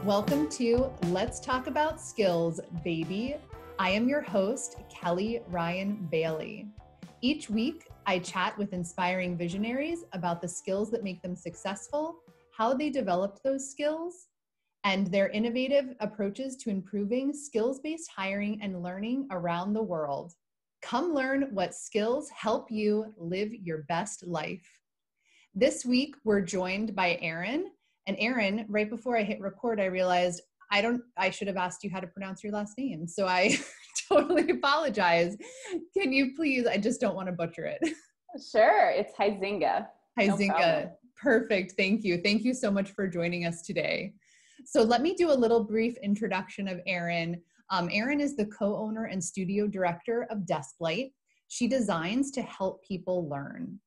Welcome to Let's Talk About Skills, baby. I am your host, Kelly Ryan Bailey. Each week, I chat with inspiring visionaries about the skills that make them successful, how they developed those skills, and their innovative approaches to improving skills-based hiring and learning around the world. Come learn what skills help you live your best life. This week, we're joined by Erin. And Erin, right before I hit record, I realized I should have asked you how to pronounce your last name. So I totally apologize. Can you please, I just don't want to butcher it. Sure, it's Huizenga. Huizenga, no, perfect. Thank you. Thank you so much for joining us today. So let me do a little brief introduction of Erin. Erin is the co-owner and studio director of DeskLight. She designs to help people learn.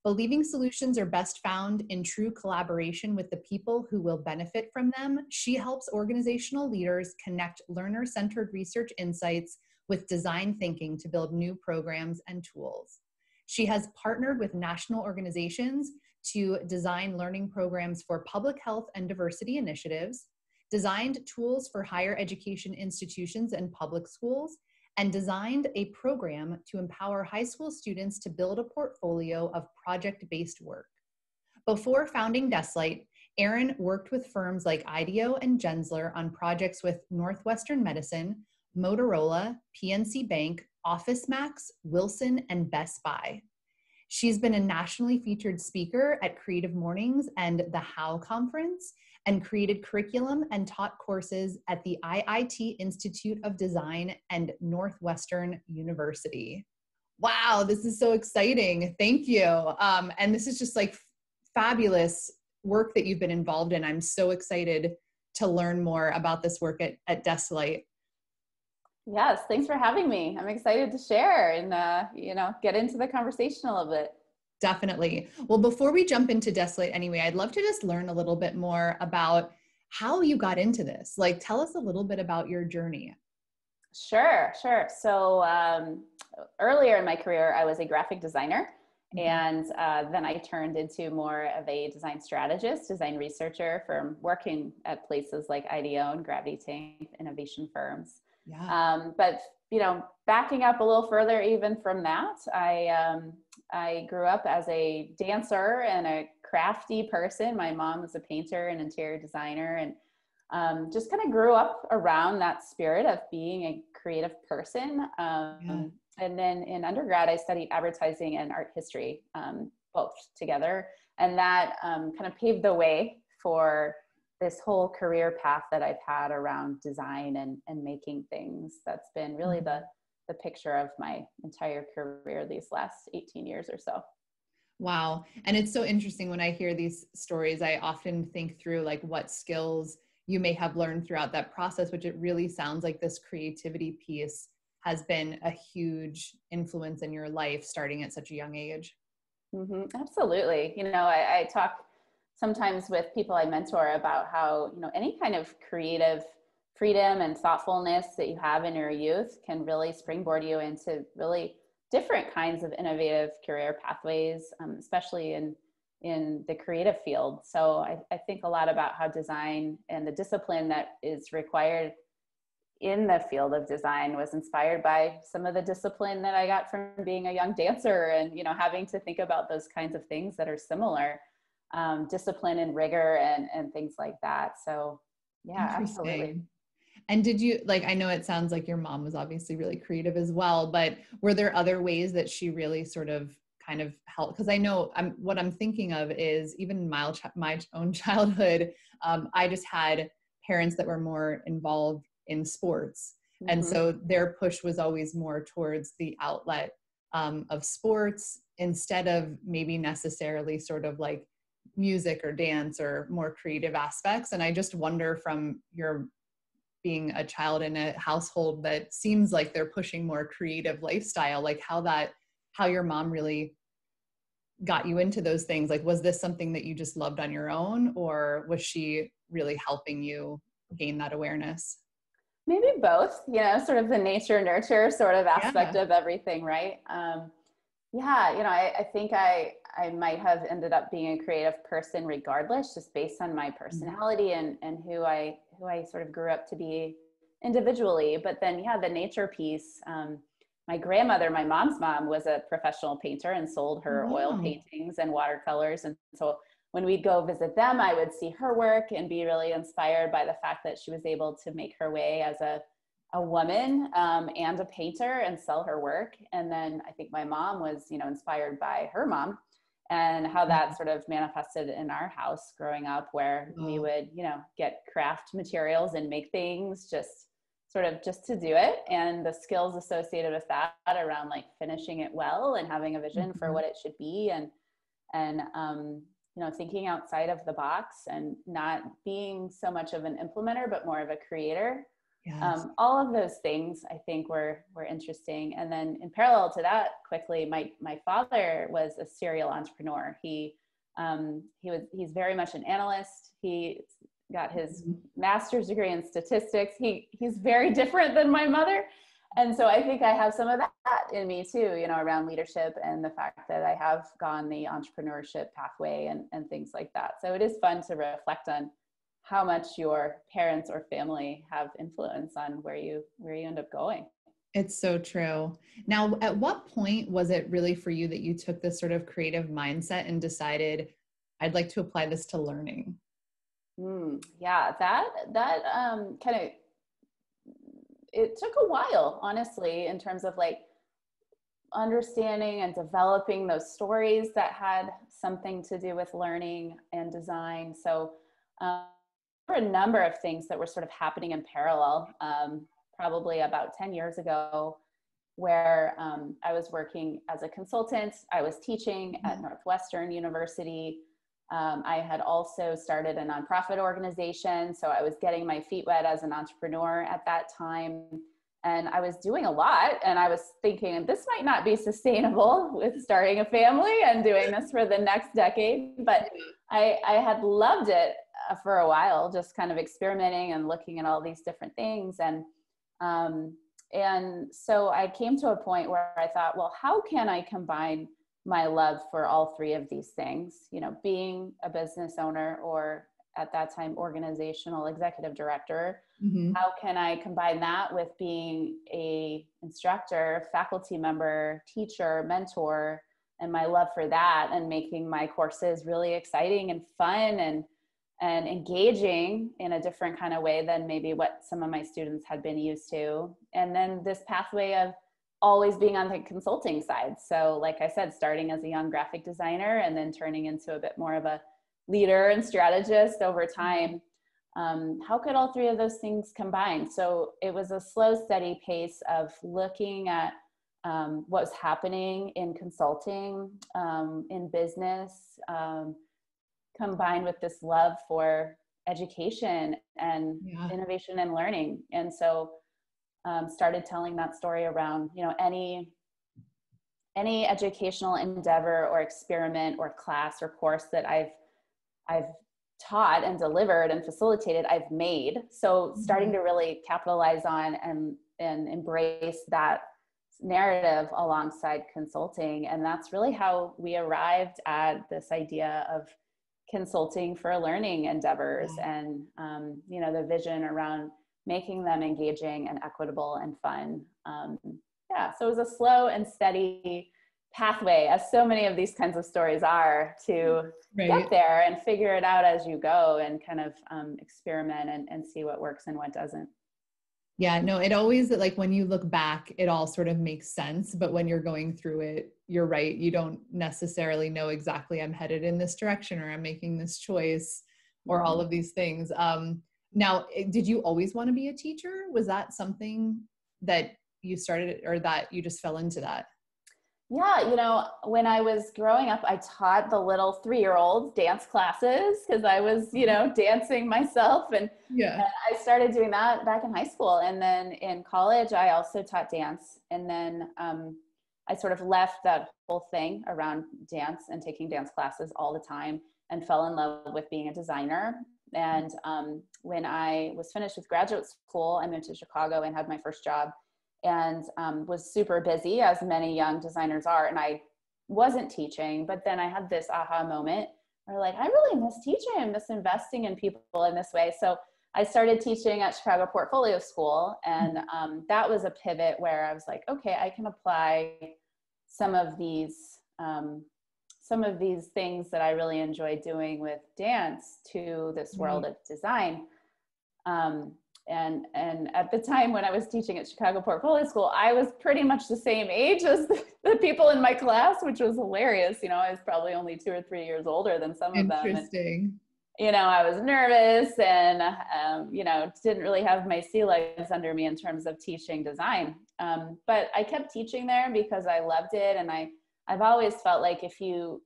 Believing solutions are best found in true collaboration with the people who will benefit from them, she helps organizational leaders connect learner-centered research insights with design thinking to build new programs and tools. She has partnered with national organizations to design learning programs for public health and diversity initiatives, designed tools for higher education institutions and public schools, and designed a program to empower high school students to build a portfolio of project-based work. Before founding DeskLight, Erin worked with firms like IDEO and Gensler on projects with Northwestern Medicine, Motorola, PNC Bank, OfficeMax, Wilson, and Best Buy. She's been a nationally featured speaker at Creative Mornings and the HOW Conference, and created curriculum and taught courses at the IIT Institute of Design and Northwestern University. Wow, this is so exciting. Thank you. And this is just like fabulous work that you've been involved in. I'm so excited to learn more about this work at DeskLight. Yes, thanks for having me. I'm excited to share and get into the conversation a little bit. Definitely. Well, before we jump into DeskLight anyway, I'd love to just learn a little bit more about how you got into this. Like, tell us a little bit about your journey. Sure. So earlier in my career, I was a graphic designer. And then I turned into more of a design strategist, design researcher from working at places like IDEO and Gravity Tank innovation firms. Yeah. But backing up a little further even from that, I grew up as a dancer and a crafty person. My mom was a painter and interior designer, and just kind of grew up around that spirit of being a creative person. And then in undergrad, I studied advertising and art history, both together. And that kind of paved the way for this whole career path that I've had around design and making things. That's been really the picture of my entire career these last 18 years or so. Wow. And it's so interesting when I hear these stories, I often think through like what skills you may have learned throughout that process, which it really sounds like this creativity piece has been a huge influence in your life starting at such a young age. Absolutely. I talk sometimes with people I mentor about how, any kind of creative freedom and thoughtfulness that you have in your youth can really springboard you into really different kinds of innovative career pathways, especially in the creative field. So I think a lot about how design and the discipline that is required in the field of design was inspired by some of the discipline that I got from being a young dancer and, having to think about those kinds of things that are similar, discipline and rigor and things like that. So yeah, absolutely. And did you, I know it sounds like your mom was obviously really creative as well, but were there other ways that she really sort of kind of helped? Because I know what I'm thinking of is even in my own childhood, I just had parents that were more involved in sports. And so their push was always more towards the outlet of sports instead of maybe necessarily sort of like music or dance or more creative aspects. And I just wonder, from your being a child in a household that seems like they're pushing more creative lifestyle, like how your mom really got you into those things. Like, was this something that you just loved on your own, or was she really helping you gain that awareness? Maybe both, sort of the nature nurture sort of aspect of everything, right? I think I I might have ended up being a creative person regardless, just based on my personality and who I sort of grew up to be individually. But then, yeah, the nature piece, my grandmother, my mom's mom, was a professional painter and sold her oil paintings and watercolors. And so when we'd go visit them, I would see her work and be really inspired by the fact that she was able to make her way as a woman and a painter and sell her work. And then I think my mom was, inspired by her mom and how that sort of manifested in our house growing up, where we would, get craft materials and make things just to do it. And the skills associated with that around like finishing it well and having a vision for what it should be. And thinking outside of the box and not being so much of an implementer, but more of a creator. Yes. All of those things I think were interesting. And then in parallel to that, quickly, my father was a serial entrepreneur. He's very much an analyst. He got his master's degree in statistics. He's very different than my mother. And so I think I have some of that in me too, around leadership and the fact that I have gone the entrepreneurship pathway and things like that. So it is fun to reflect on how much your parents or family have influence on where you end up going. It's so true. Now, at what point was it really for you that you took this sort of creative mindset and decided, I'd like to apply this to learning? Yeah, that kind of, it took a while, honestly, in terms of like understanding and developing those stories that had something to do with learning and design. So there were a number of things that were sort of happening in parallel, probably about 10 years ago, where I was working as a consultant. I was teaching at Northwestern University. I had also started a nonprofit organization, so I was getting my feet wet as an entrepreneur at that time. And I was doing a lot, and I was thinking, this might not be sustainable with starting a family and doing this for the next decade. But I had loved it for a while, just kind of experimenting and looking at all these different things. And so I came to a point where I thought, well, how can I combine my love for all three of these things, being a business owner, or at that time, organizational executive director. How can I combine that with being a instructor, faculty member, teacher, mentor, and my love for that, and making my courses really exciting and fun and engaging in a different kind of way than maybe what some of my students had been used to. And then this pathway of always being on the consulting side. So like I said, starting as a young graphic designer and then turning into a bit more of a leader and strategist over time. How could all three of those things combine? So it was a slow, steady pace of looking at what was happening in consulting, in business, combined with this love for education and innovation and learning. And so started telling that story around, any educational endeavor or experiment or class or course that I've taught and delivered and facilitated, I've made. So starting to really capitalize on and embrace that narrative alongside consulting. And that's really how we arrived at this idea of consulting for learning endeavors and, the vision around making them engaging and equitable and fun. So it was a slow and steady pathway, as so many of these kinds of stories are, to get there and figure it out as you go and kind of experiment and see what works and what doesn't. Yeah, no, it always, like when you look back, it all sort of makes sense. But when you're going through it, you're right. You don't necessarily know exactly I'm headed in this direction or I'm making this choice or all of these things. Now, did you always want to be a teacher? Was that something that you started or that you just fell into that? Yeah, when I was growing up, I taught the little 3-year-olds dance classes because I was, dancing myself. And I started doing that back in high school. And then in college, I also taught dance. And then I sort of left that whole thing around dance and taking dance classes all the time and fell in love with being a designer. And when I was finished with graduate school, I moved to Chicago and had my first job. And was super busy, as many young designers are. And I wasn't teaching, but then I had this aha moment where like, I really miss teaching. I miss investing in people in this way. So I started teaching at Chicago Portfolio School. And that was a pivot where I was like, okay, I can apply some of these things that I really enjoy doing with dance to this world of design. And at the time when I was teaching at Chicago Portfolio School, I was pretty much the same age as the people in my class, which was hilarious. You know, I was probably only 2 or 3 years older than some of them. Interesting. And, you know, I was nervous and, you know, didn't really have my sea legs under me in terms of teaching design. But I kept teaching there because I loved it. And I've always felt like if you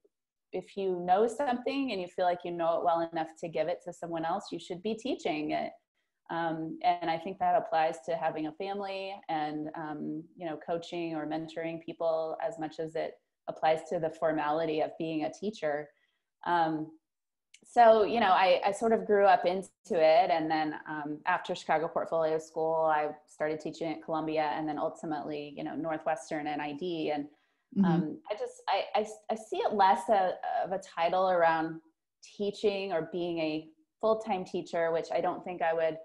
know something and you feel like you know it well enough to give it to someone else, you should be teaching it. And I think that applies to having a family and, you know, coaching or mentoring people as much as it applies to the formality of being a teacher. So, you know, I sort of grew up into it. And then after Chicago Portfolio School, I started teaching at Columbia and then ultimately, you know, Northwestern and ID. And I see it less of a title around teaching or being a full-time teacher, which I don't think I would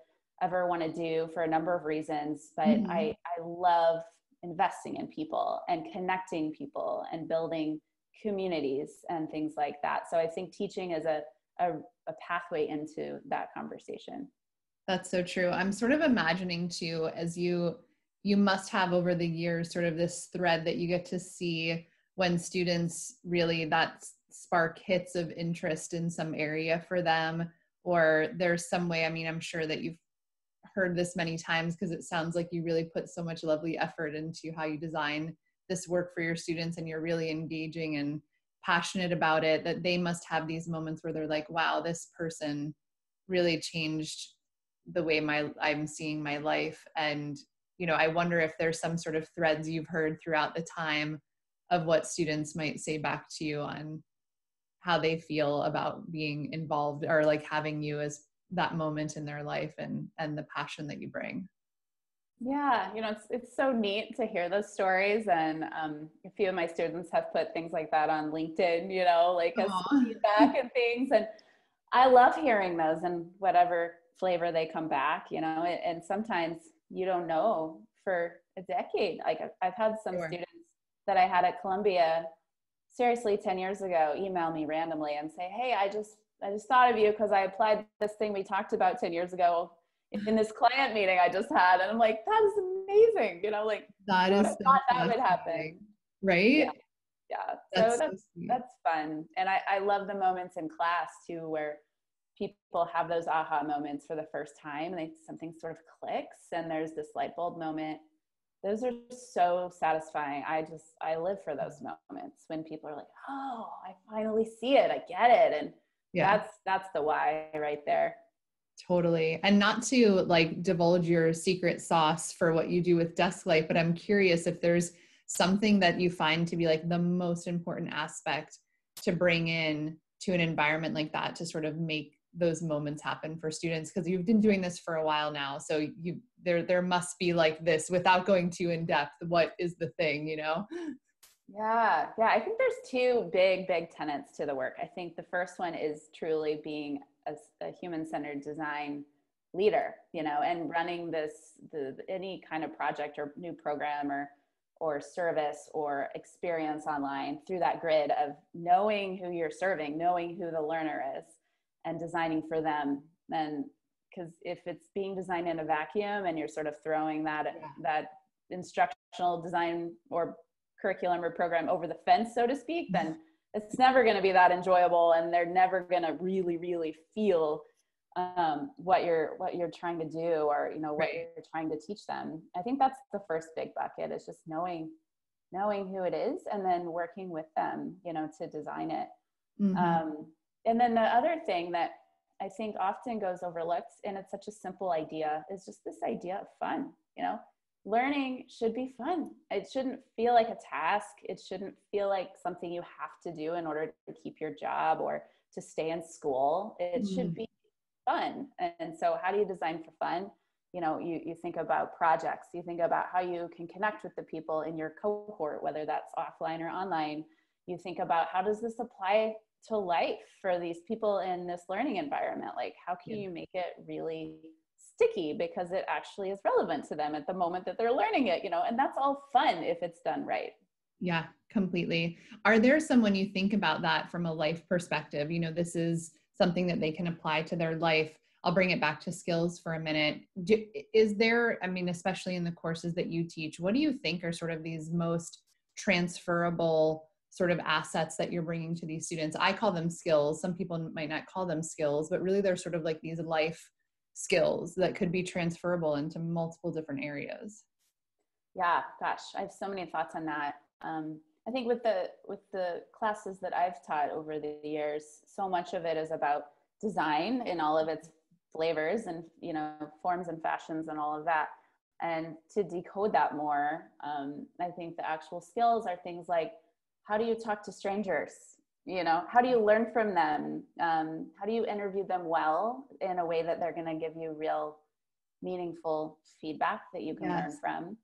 ever want to do for a number of reasons. But I love investing in people and connecting people and building communities and things like that. So I think teaching is a pathway into that conversation. That's so true. I'm sort of imagining too, as you must have over the years sort of this thread that you get to see when students really, that spark hits of interest in some area for them, or there's some way, I mean, I'm sure that you've heard this many times because it sounds like you really put so much lovely effort into how you design this work for your students and you're really engaging and passionate about it, that they must have these moments where they're like, wow, this person really changed the way I'm seeing my life. And, you know, I wonder if there's some sort of threads you've heard throughout the time of what students might say back to you on how they feel about being involved or like having you as that moment in their life and the passion that you bring. Yeah, you know, it's so neat to hear those stories. And a few of my students have put things like that on LinkedIn, you know, like as feedback and things. And I love hearing those and whatever flavor they come back, you know, and sometimes you don't know for a decade. Like I've had some students that I had at Columbia, seriously, 10 years ago, email me randomly and say, hey, I just thought of you because I applied this thing we talked about 10 years ago in this client meeting I just had. And I'm like, that is amazing. You know, like that is I thought that would happen. Right? Yeah. So that's fun. And I love the moments in class too, where people have those aha moments for the first time and something sort of clicks and there's this light bulb moment. Those are so satisfying. I live for those moments when people are like, oh, I finally see it. I get it. And that's the why right there. Totally. And not to like divulge your secret sauce for what you do with DeskLight, but I'm curious if there's something that you find to be like the most important aspect to bring in to an environment like that to sort of make those moments happen for students, because you've been doing this for a while now. So there must be like this, without going too in depth, what is the thing, you know? Yeah. I think there's two big tenets to the work. I think the first one is truly being a human-centered design leader, you know, and running any kind of project or new program or service or experience online through that grid of knowing who you're serving, knowing who the learner is, and designing for them. And because if it's being designed in a vacuum and you're sort of throwing that instructional design or curriculum or program over the fence, so to speak, then it's never going to be that enjoyable, and they're never going to really feel what you're trying to do, or you know what you're trying to teach them. I think that's the first big bucket, is just knowing who it is and then working with them, you know, to design it. And then the other thing that I think often goes overlooked, and it's such a simple idea, is just this idea of fun. You know, learning should be fun. It shouldn't feel like a task. It shouldn't feel like something you have to do in order to keep your job or to stay in school. It should be fun. And so how do you design for fun? You know, you think about projects, you think about how you can connect with the people in your cohort, whether that's offline or online. you think about, how does this apply to life for these people in this learning environment? Like, how can you make it really sticky because it actually is relevant to them at the moment that they're learning it, and that's all fun if it's done right. Yeah, completely. Are there some, when you think about that from a life perspective, this is something that they can apply to their life? I'll bring it back to skills for a minute. Is there, especially in the courses that you teach, what do you think are sort of these most transferable sort of assets that you're bringing to these students? I call them skills. Some people might not call them skills, but really they're sort of like these life skills that could be transferable into multiple different areas. Yeah, gosh, I have so many thoughts on that. I think with the classes that I've taught over the years, so much of it is about design in all of its flavors and forms and fashions and all of that. And to decode that more, I think the actual skills are things like, how do you talk to strangers? How do you learn from them? How do you interview them well in a way that they're going to give you real, meaningful feedback that you can learn from?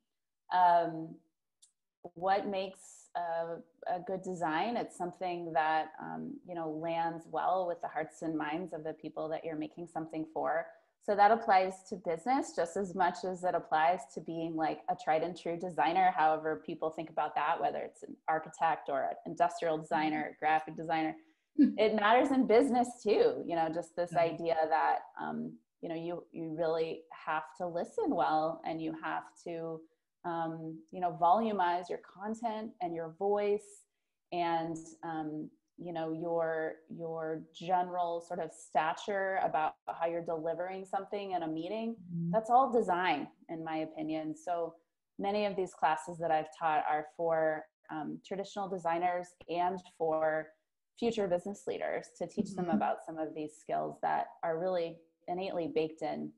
What makes a good design? It's something that lands well with the hearts and minds of the people that you're making something for. So that applies to business just as much as it applies to being like a tried and true designer, however people think about that, whether it's an architect or an industrial designer, graphic designer. It matters in business too, just this idea that you really have to listen well, and you have to volumize your content and your voice, and your general sort of stature about how you're delivering something in a meeting. That's all design, in my opinion. So many of these classes that I've taught are for traditional designers and for future business leaders, to teach them about some of these skills that are really innately baked in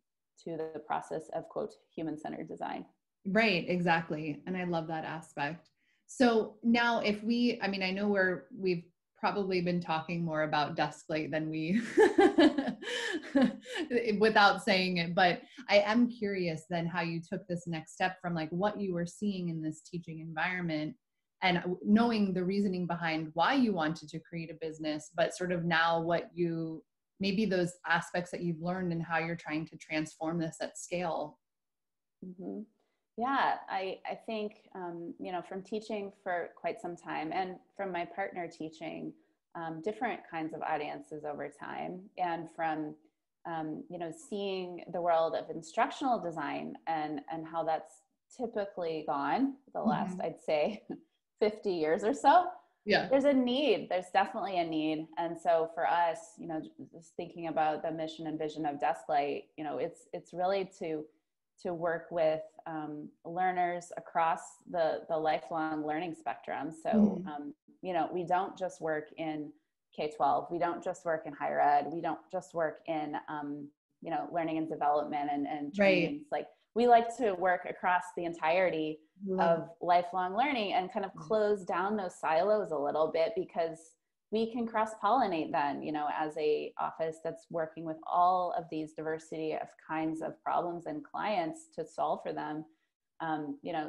to the process of, quote, human-centered design. Right, exactly. And I love that aspect. So now if I know we've probably been talking more about DeskLight than we, without saying it, but I am curious then how you took this next step from like what you were seeing in this teaching environment and knowing the reasoning behind why you wanted to create a business, but sort of now maybe those aspects that you've learned and how you're trying to transform this at scale. Mm-hmm. Yeah, I think, from teaching for quite some time, and from my partner teaching different kinds of audiences over time, and from, seeing the world of instructional design and how that's typically gone the last, I'd say, 50 years or so. Yeah. There's definitely a need. And so for us, just thinking about the mission and vision of DeskLight, it's really to work with learners across the lifelong learning spectrum. So, we don't just work in K-12. We don't just work in higher ed. We don't just work in, learning and development and trainings. Right. Like, we like to work across the entirety of lifelong learning and kind of close down those silos a little bit, because we can cross-pollinate then, as a office that's working with all of these diversity of kinds of problems and clients to solve for them.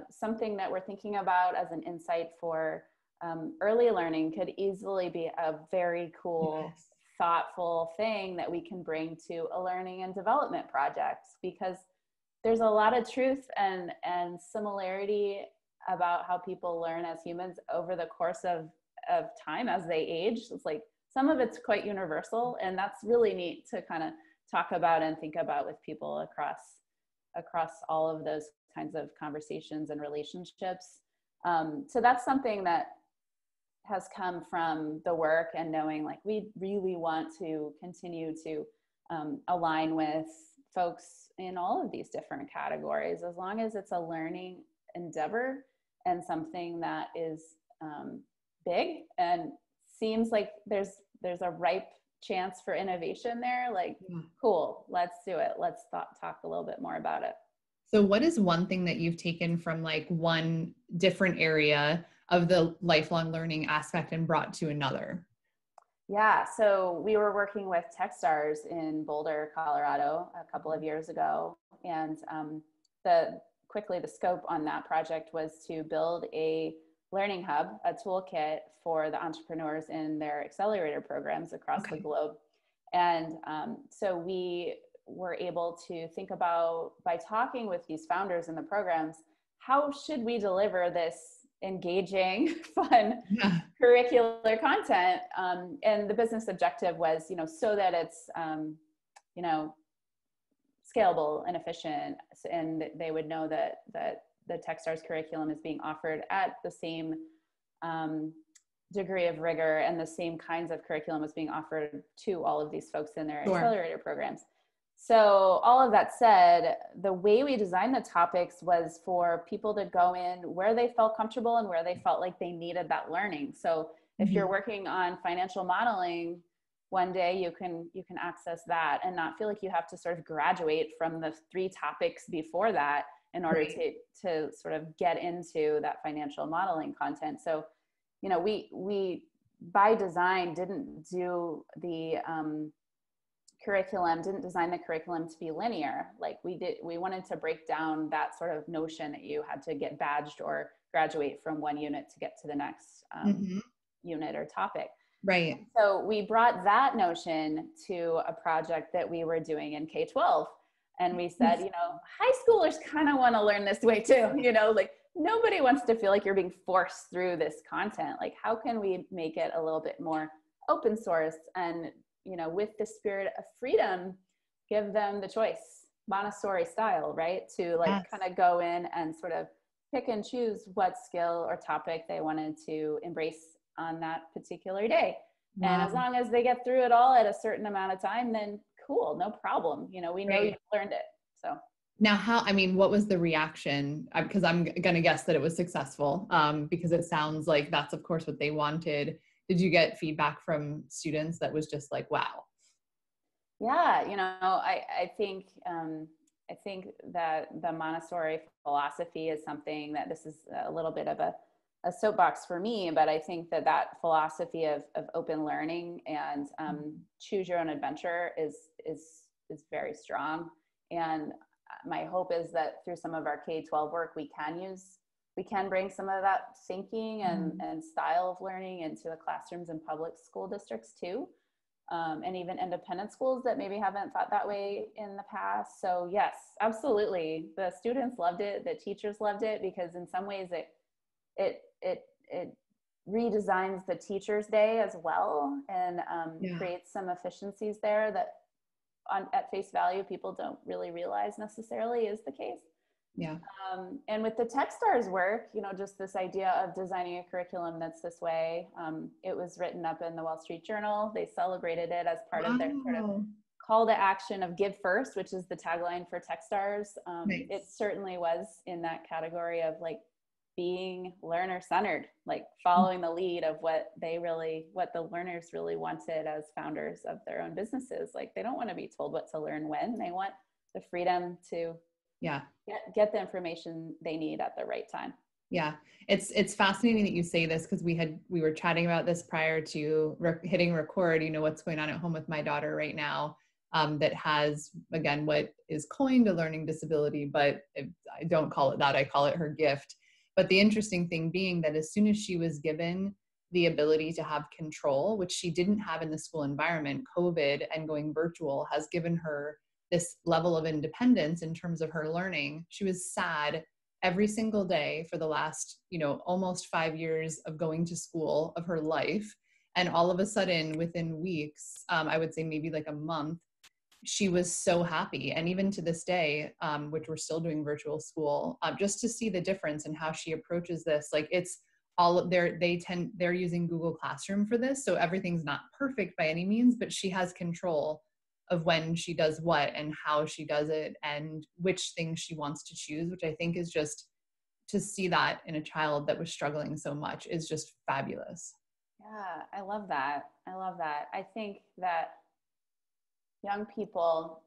Something that we're thinking about as an insight for early learning could easily be a very cool, thoughtful thing that we can bring to a learning and development project, because there's a lot of truth and similarity about how people learn as humans over the course of time as they age. It's like some of it's quite universal, and that's really neat to kind of talk about and think about with people across all of those kinds of conversations and relationships. So that's something that has come from the work and knowing like we really want to continue to align with folks in all of these different categories, as long as it's a learning endeavor and something that is big and seems like there's a ripe chance for innovation there. Like, cool, let's do it. Let's talk a little bit more about it. So what is one thing that you've taken from like one different area of the lifelong learning aspect and brought to another? Yeah, so we were working with Techstars in Boulder, Colorado a couple of years ago. And the scope on that project was to build a learning hub, a toolkit for the entrepreneurs in their accelerator programs across the globe. And so we were able to think about, by talking with these founders in the programs, how should we deliver this engaging, fun curricular content? And the business objective was, so that it's, scalable and efficient, and they would know that the Techstars curriculum is being offered at the same degree of rigor and the same kinds of curriculum is being offered to all of these folks in their accelerator programs. So all of that said, the way we designed the topics was for people to go in where they felt comfortable and where they felt like they needed that learning. So if you're working on financial modeling, one day you can access that and not feel like you have to sort of graduate from the 3 topics before that in order to sort of get into that financial modeling content. So, we by design didn't do the didn't design the curriculum to be linear. Like we wanted to break down that sort of notion that you had to get badged or graduate from one unit to get to the next unit or topic. Right. So we brought that notion to a project that we were doing in K-12. And we said, high schoolers kind of want to learn this way too, like nobody wants to feel like you're being forced through this content. Like, how can we make it a little bit more open source and, with the spirit of freedom, give them the choice, Montessori style, right? To kind of go in and sort of pick and choose what skill or topic they wanted to embrace on that particular day. And as long as they get through it all at a certain amount of time, then cool, no problem. We know you learned it. So now what was the reaction? Because I'm going to guess that it was successful, because it sounds like that's of course what they wanted. Did you get feedback from students that was just like, wow? Yeah. I think that the Montessori philosophy is something that, this is a little bit of a soapbox for me, but I think that philosophy of open learning and choose your own adventure is very strong. And my hope is that through some of our K-12 work, we can bring some of that thinking and style of learning into the classrooms in public school districts too. And even independent schools that maybe haven't thought that way in the past. So yes, absolutely. The students loved it. The teachers loved it, because in some ways it redesigns the teacher's day as well, and creates some efficiencies there that at face value people don't really realize necessarily is the case. Yeah. And with the Techstars work, just this idea of designing a curriculum that's this way, it was written up in the Wall Street Journal. They celebrated it as part of their sort of call to action of give first, which is the tagline for Techstars. It certainly was in that category of like being learner centered, like following the lead of what the learners really wanted as founders of their own businesses. Like, they don't want to be told what to learn when. They want the freedom to get the information they need at the right time. Yeah. It's fascinating that you say this, because we were chatting about this prior to hitting record. What's going on at home with my daughter right now, that has, again, what is coined a learning disability, but I don't call it that. I call it her gift. But the interesting thing being that as soon as she was given the ability to have control, which she didn't have in the school environment, COVID and going virtual has given her this level of independence in terms of her learning. She was sad every single day for the last, almost 5 years of going to school of her life. And all of a sudden, within weeks, I would say maybe like a month, she was so happy. And even to this day, which we're still doing virtual school, just to see the difference in how she approaches this, like it's all they're using Google Classroom for this. So everything's not perfect by any means, but she has control of when she does what and how she does it and which things she wants to choose, which I think is just, to see that in a child that was struggling so much is just fabulous. Yeah, I love that. I think that young people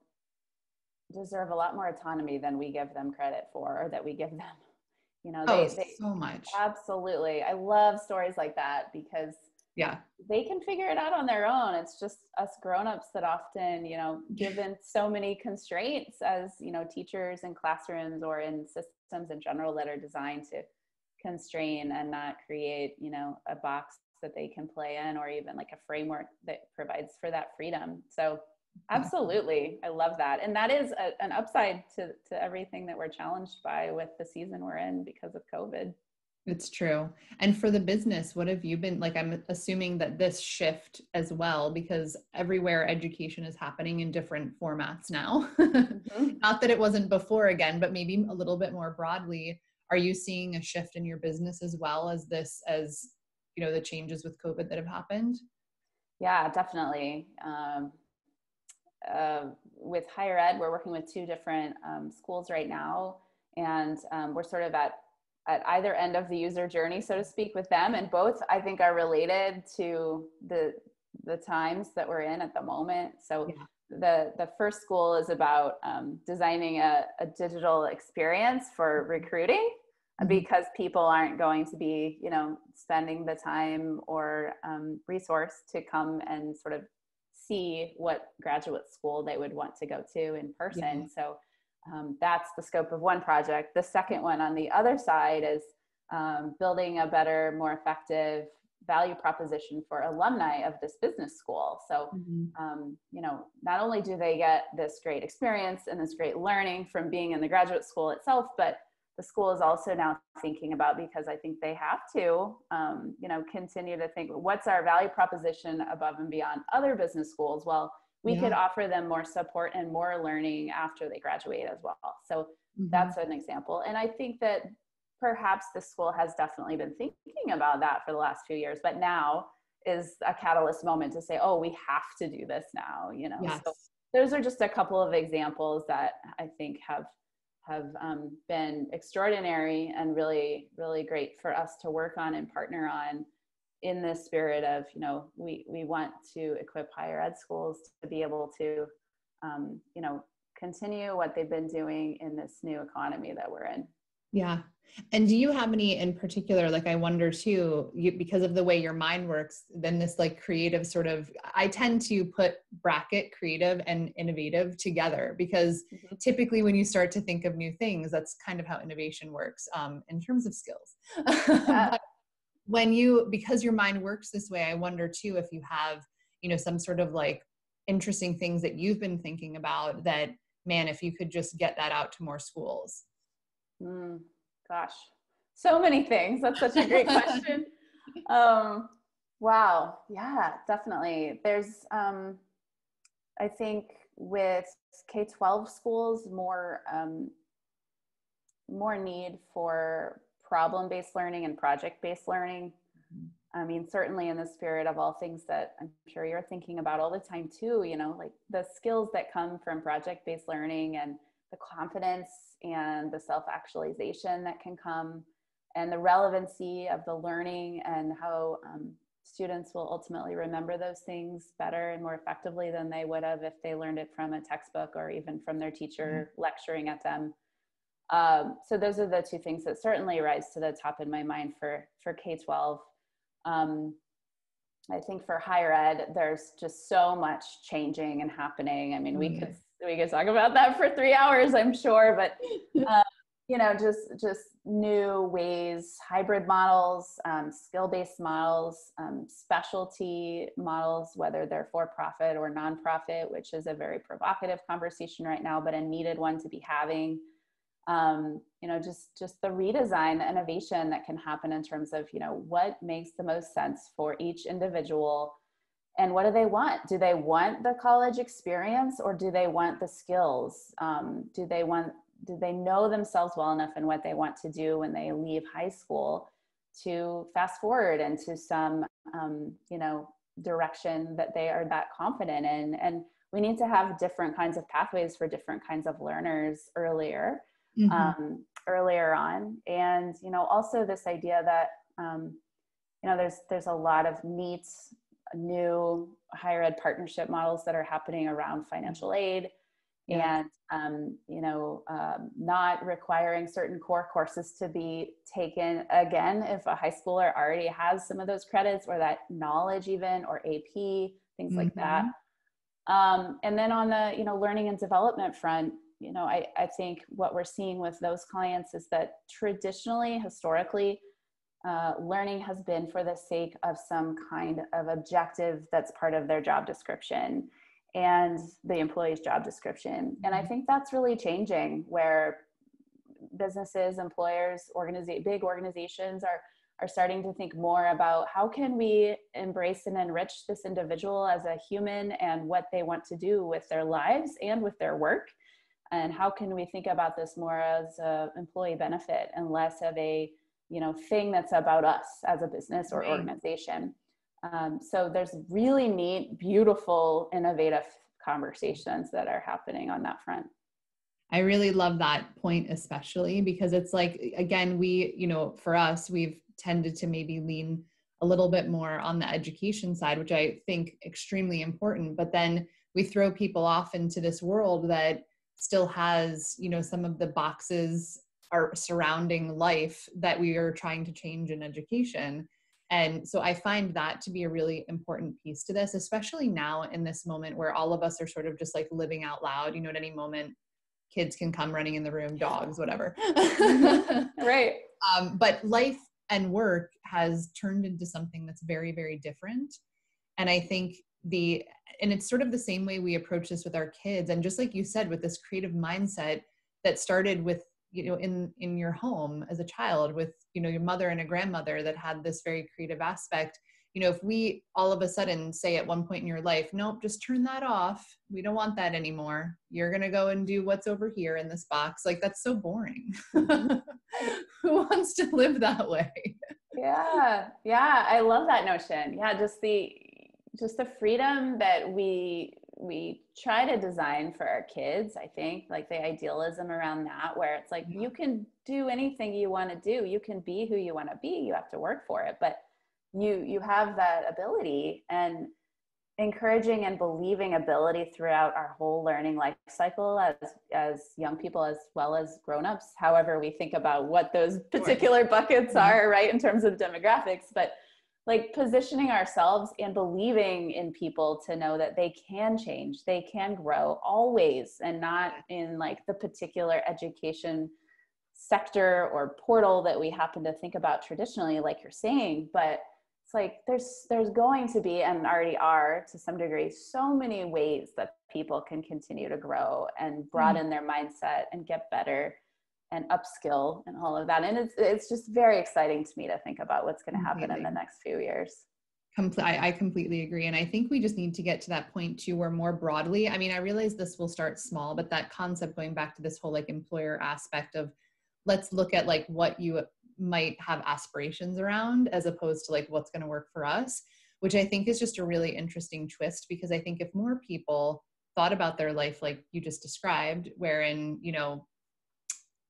deserve a lot more autonomy than we give them credit for, or that we give them. They so much. Absolutely. I love stories like that, because they can figure it out on their own. It's just us grownups that often, given so many constraints as, teachers in classrooms or in systems in general that are designed to constrain and not create, you know, a box that they can play in, or even like a framework that provides for that freedom. So absolutely, I love that. And that is an upside to everything that we're challenged by with the season we're in because of COVID. It's true. And for the business, what have you been like? I'm assuming that this shift as well, because everywhere education is happening in different formats now. Not that it wasn't before again, but maybe a little bit more broadly. Are you seeing a shift in your business as well as you know, the changes with COVID that have happened? Yeah, definitely. With higher ed, we're working with two different schools right now, and we're sort of at either end of the user journey, so to speak, with them, and both I think are related to the times that we're in at the moment. So the first school is about designing a digital experience for recruiting, because people aren't going to be, you know, spending the time or resource to come and sort of see what graduate school they would want to go to in person. So that's the scope of one project. The second one on the other side is building a better, more effective value proposition for alumni of this business school. So, you know, not only do they get this great experience and this great learning from being in the graduate school itself, but the school is also now thinking about, because I think they have to, you know, continue to think, what's our value proposition above and beyond other business schools? Well, we could offer them more support and more learning after they graduate as well. So that's an example. And I think that perhaps the school has definitely been thinking about that for the last few years, but now is a catalyst moment to say, oh, we have to do this now, you know? So those are just a couple of examples that I think have been extraordinary and really, really great for us to work on and partner on, in the spirit of, you know, we want to equip higher ed schools to be able to, you know, continue what they've been doing in this new economy that we're in. Yeah. And do you have any in particular, like, I wonder too, because of the way your mind works, then this like creative sort of, I tend to bracket creative and innovative together, because typically when you start to think of new things, that's kind of how innovation works in terms of skills. But because your mind works this way, I wonder too, if you have, you know, some sort of like interesting things that you've been thinking about that, man, if you could just get that out to more schools. Gosh, so many things. That's such a great question. Wow. Yeah, definitely. There's, I think with K-12 schools, more need for problem-based learning and project-based learning. I mean, certainly in the spirit of all things that I'm sure you're thinking about all the time too, you know, like the skills that come from project-based learning and the confidence and the self-actualization that can come, and the relevancy of the learning, and how students will ultimately remember those things better and more effectively than they would have if they learned it from a textbook or even from their teacher lecturing at them. So those are the two things that certainly rise to the top in my mind for K-12. I think for higher ed, there's just so much changing and happening. I mean, we could talk about that for 3 hours, I'm sure, but you know, just new ways, hybrid models, skill-based models, specialty models, whether they're for-profit or nonprofit, which is a very provocative conversation right now, but a needed one to be having. You know, just the redesign, the innovation that can happen in terms of, you know, what makes the most sense for each individual, and what do they want? Do they want the college experience, or do they want the skills? Do they know themselves well enough and what they want to do when they leave high school to fast forward into some, you know, direction that they are that confident in? And we need to have different kinds of pathways for different kinds of learners earlier on. And, you know, also this idea that, you know, there's a lot of neat new higher ed partnership models that are happening around financial aid, and, you know, not requiring certain core courses to be taken again if a high schooler already has some of those credits, or that knowledge even, or AP, things like that. And then on the, you know, learning and development front, you know, I think what we're seeing with those clients is that traditionally, historically, learning has been for the sake of some kind of objective that's part of their job description and the employee's job description. And I think that's really changing, where businesses, employers, big organizations are starting to think more about how can we embrace and enrich this individual as a human and what they want to do with their lives and with their work. And how can we think about this more as an employee benefit and less of a, thing that's about us as a business or organization. So there's really neat, beautiful, innovative conversations that are happening on that front. I really love that point, especially because it's like, again, for us, we've tended to maybe lean a little bit more on the education side, which I think extremely important, but then we throw people off into this world that still has, some of the boxes are surrounding life that we are trying to change in education. And so I find that to be a really important piece to this, especially now in this moment where all of us are sort of just like living out loud, at any moment, kids can come running in the room, dogs, whatever. Right. But life and work has turned into something that's very, very different. And I think and it's sort of the same way we approach this with our kids. And just like you said, with this creative mindset that started with, in your home as a child with, your mother and a grandmother that had this very creative aspect. If we all of a sudden say at one point in your life, nope, just turn that off. We don't want that anymore. You're going to go and do what's over here in this box. Like, that's so boring. Who wants to live that way? Yeah. Yeah. I love that notion. Yeah. Just the freedom that we try to design for our kids. I think like the idealism around that, where it's like, you can do anything you want to do. You can be who you want to be. You have to work for it, but you have that ability, and encouraging and believing ability throughout our whole learning life cycle as young people as well as grownups, however we think about what those particular buckets are, right, in terms of demographics. But like positioning ourselves and believing in people to know that they can change, they can grow always, and not in like the particular education sector or portal that we happen to think about traditionally, like you're saying. But it's like there's going to be, and already are to some degree, so many ways that people can continue to grow and broaden their mindset and get better and upskill and all of that. And it's just very exciting to me to think about what's going to happen in the next few years. I completely agree. And I think we just need to get to that point too, where more broadly, I mean, I realize this will start small, but that concept, going back to this whole like employer aspect of, let's look at like what you might have aspirations around as opposed to like what's going to work for us, which I think is just a really interesting twist, because I think if more people thought about their life like you just described, wherein,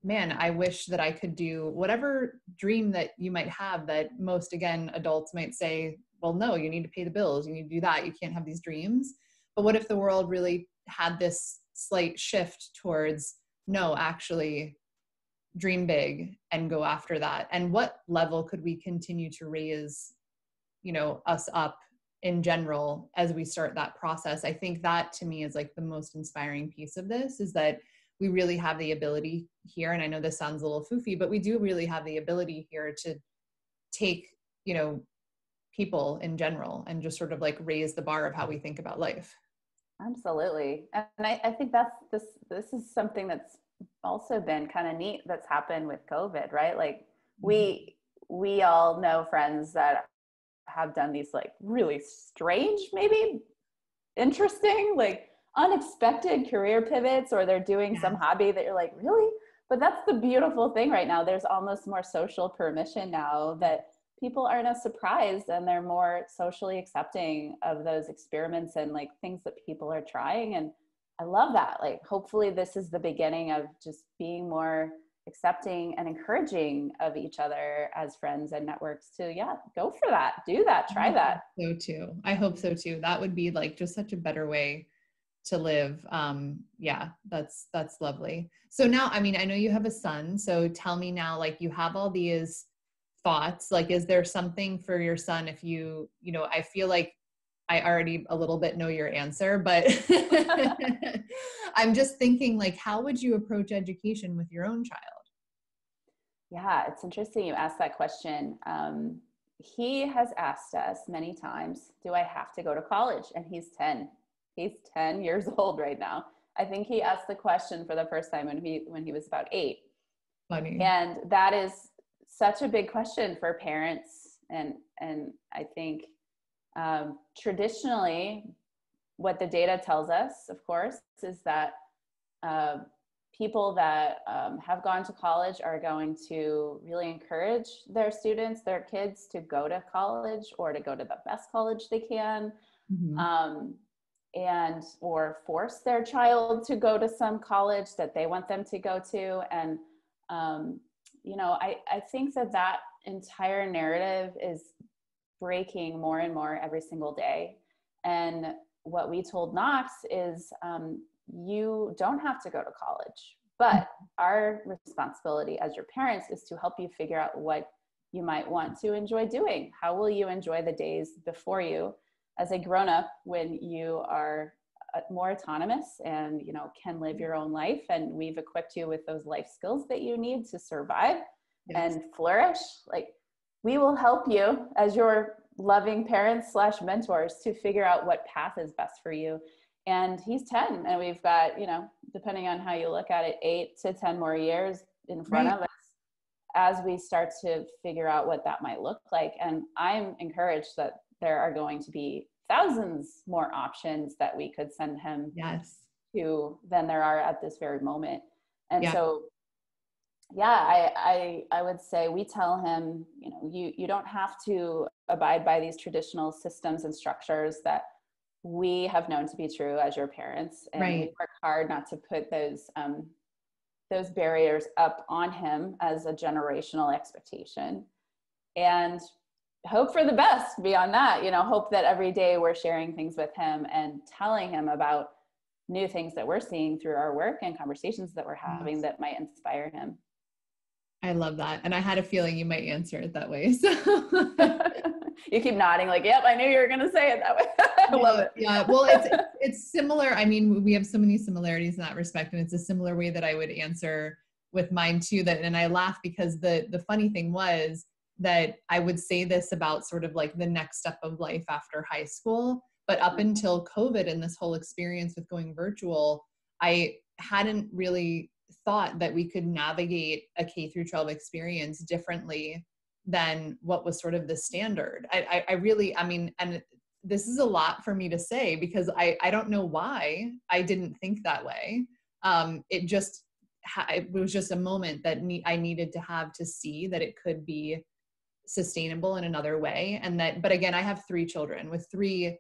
man, I wish that I could do whatever dream that you might have, that most, again, adults might say, well, no, you need to pay the bills. You need to do that. You can't have these dreams. But what if the world really had this slight shift towards, no, actually dream big and go after that? And what level could we continue to raise, us up in general as we start that process? I think that to me is like the most inspiring piece of this, is that we really have the ability here. And I know this sounds a little foofy, but we do really have the ability here to take, people in general and just sort of like raise the bar of how we think about life. Absolutely. And I think this is something that's also been kind of neat that's happened with COVID, right? Like we all know friends that have done these like really strange, maybe interesting, like unexpected career pivots, or they're doing some hobby that you're like, really? But that's the beautiful thing right now. There's almost more social permission now that people aren't as surprised, and they're more socially accepting of those experiments and like things that people are trying. And I love that. Like, hopefully this is the beginning of just being more accepting and encouraging of each other as friends and networks to, go for that, do that, try that. I hope so too. That would be like just such a better way to live. That's lovely. So now, I mean, I know you have a son, so tell me now, like you have all these thoughts, like, is there something for your son? If I feel like I already a little bit know your answer, but I'm just thinking like, how would you approach education with your own child? Yeah, it's interesting you asked that question. He has asked us many times, do I have to go to college? And he's 10. He's 10 years old right now. I think he asked the question for the first time when he was about 8. Funny. And that is such a big question for parents. And I think traditionally, what the data tells us, of course, is that people that have gone to college are going to really encourage their students, their kids, to go to college or to go to the best college they can, and or force their child to go to some college that they want them to go to. And I think that entire narrative is breaking more and more every single day. And what we told Knox is, you don't have to go to college, but our responsibility as your parents is to help you figure out what you might want to enjoy doing. How will you enjoy the days before you as a grown-up when you are more autonomous and, can live your own life? And we've equipped you with those life skills that you need to survive and flourish. Like, we will help you as your loving parents / mentors to figure out what path is best for you. And he's 10, and we've got, depending on how you look at it, 8 to 10 more years in front of us as we start to figure out what that might look like. And I'm encouraged that there are going to be thousands more options that we could send him to than there are at this very moment. And so, I would say we tell him, you don't have to abide by these traditional systems and structures that we have known to be true as your parents. And we work hard not to put those barriers up on him as a generational expectation, and hope for the best beyond that. Hope that every day we're sharing things with him and telling him about new things that we're seeing through our work and conversations that we're having that might inspire him. I love that. And I had a feeling you might answer it that way. So you keep nodding like, yep, I knew you were going to say it that way. I love it. Yeah. Well, it's similar. I mean, we have so many similarities in that respect, and it's a similar way that I would answer with mine too. And I laugh because the funny thing was that I would say this about sort of like the next step of life after high school, but up until COVID and this whole experience with going virtual, I hadn't really thought that we could navigate a K through 12 experience differently than what was sort of the standard. I really, and this is a lot for me to say because I don't know why I didn't think that way. It was just a moment that I needed to have to see that it could be sustainable in another way. But again, I have 3 children with 3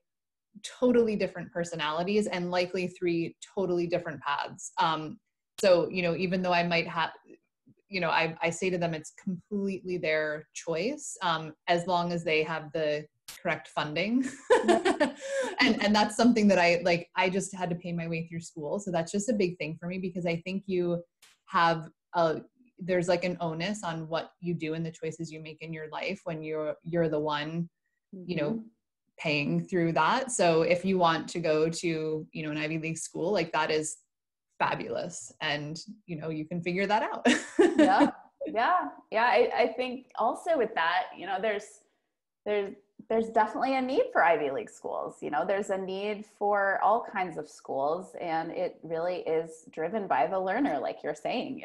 totally different personalities and likely 3 totally different paths. So, even though I might have, I say to them, it's completely their choice, as long as they have the correct funding. and that's something that I just had to pay my way through school. So that's just a big thing for me, because I think you have there's like an onus on what you do and the choices you make in your life when you're the one, paying through that. So if you want to go to, an Ivy League school, like that is fabulous. And, you can figure that out. Yeah. I think also with that, there's definitely a need for Ivy League schools. There's a need for all kinds of schools, and it really is driven by the learner, like you're saying.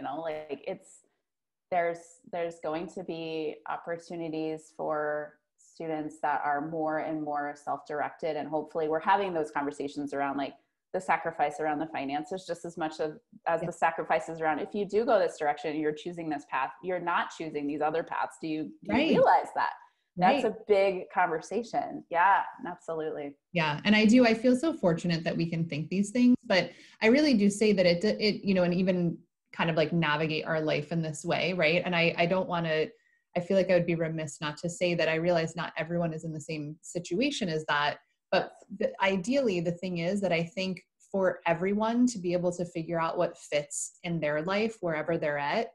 There's going to be opportunities for students that are more and more self-directed, and hopefully we're having those conversations around like the sacrifice around the finances just as much as the sacrifices around, if you do go this direction, you're choosing this path, you're not choosing these other paths. Do you realize that? That's a big conversation. Yeah, absolutely. Yeah. And I feel so fortunate that we can think these things, but I really do say that it, and even kind of like navigate our life in this way. Right. And I don't want to, I feel like I would be remiss not to say that I realize not everyone is in the same situation as that. But ideally, the thing is that I think for everyone to be able to figure out what fits in their life, wherever they're at,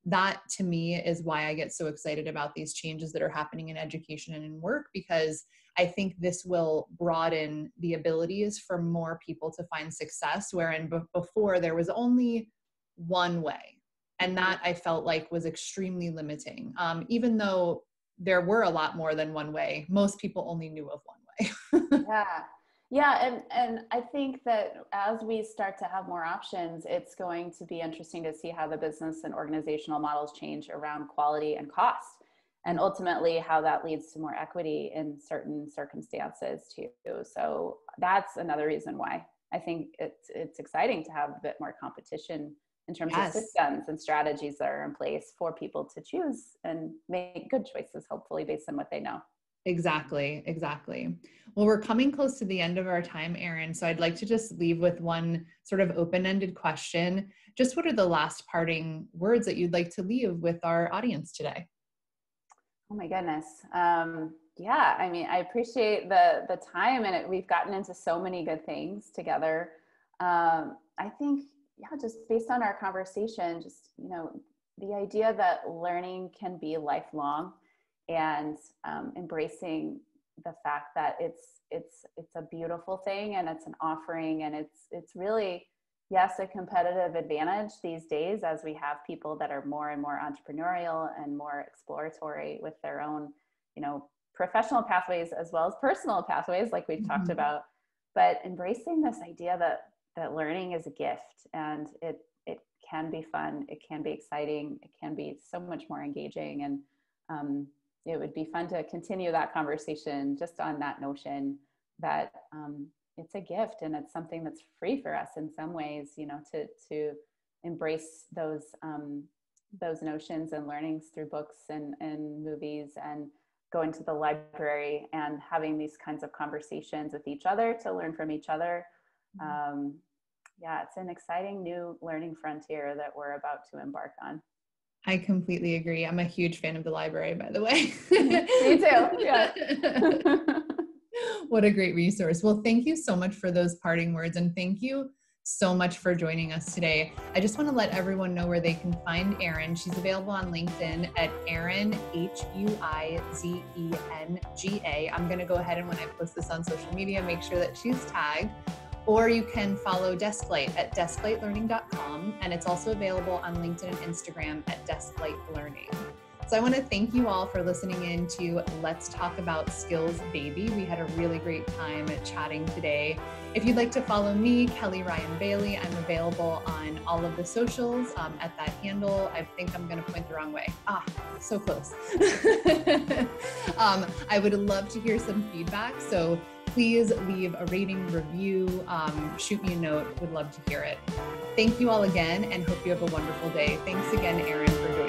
that to me is why I get so excited about these changes that are happening in education and in work, because I think this will broaden the abilities for more people to find success, wherein before there was only one way. And that I felt like was extremely limiting. Even though there were a lot more than one way, most people only knew of one way. Yeah. Yeah. And I think that as we start to have more options, it's going to be interesting to see how the business and organizational models change around quality and cost, and ultimately how that leads to more equity in certain circumstances too. So that's another reason why I think it's exciting to have a bit more competition in terms of systems and strategies that are in place for people to choose and make good choices, hopefully based on what they know. Exactly. Exactly. Well, we're coming close to the end of our time, Erin. So I'd like to just leave with one sort of open-ended question. Just what are the last parting words that you'd like to leave with our audience today? Oh my goodness. Yeah, I mean, I appreciate the time, and we've gotten into so many good things together. I think, yeah, just based on our conversation, just, the idea that learning can be lifelong, and embracing the fact that it's a beautiful thing, and it's an offering, and it's really, yes, a competitive advantage these days as we have people that are more and more entrepreneurial and more exploratory with their own, professional pathways as well as personal pathways, like we've talked about. But embracing this idea that learning is a gift, and it can be fun, it can be exciting, it can be so much more engaging, and it would be fun to continue that conversation just on that notion that it's a gift, and it's something that's free for us in some ways, to embrace those notions and learnings through books and movies, and going to the library and having these kinds of conversations with each other to learn from each other. Yeah, it's an exciting new learning frontier that we're about to embark on. I completely agree. I'm a huge fan of the library, by the way. Me too. Yeah. What a great resource. Well, thank you so much for those parting words, and thank you so much for joining us today. I just want to let everyone know where they can find Erin. She's available on LinkedIn at Erin, Huizenga. I'm going to go ahead and when I post this on social media, make sure that she's tagged. Or you can follow DeskLight at desklightlearning.com, and it's also available on LinkedIn and Instagram at desklightlearning. So I want to thank you all for listening in to Let's Talk About Skills, Baby. We had a really great time chatting today. If you'd like to follow me, Kelly Ryan Bailey, I'm available on all of the socials at that handle. I think I'm going to point the wrong way. So close. I would love to hear some feedback. So please leave a rating, review, shoot me a note. Would love to hear it. Thank you all again, and hope you have a wonderful day. Thanks again, Erin, for joining.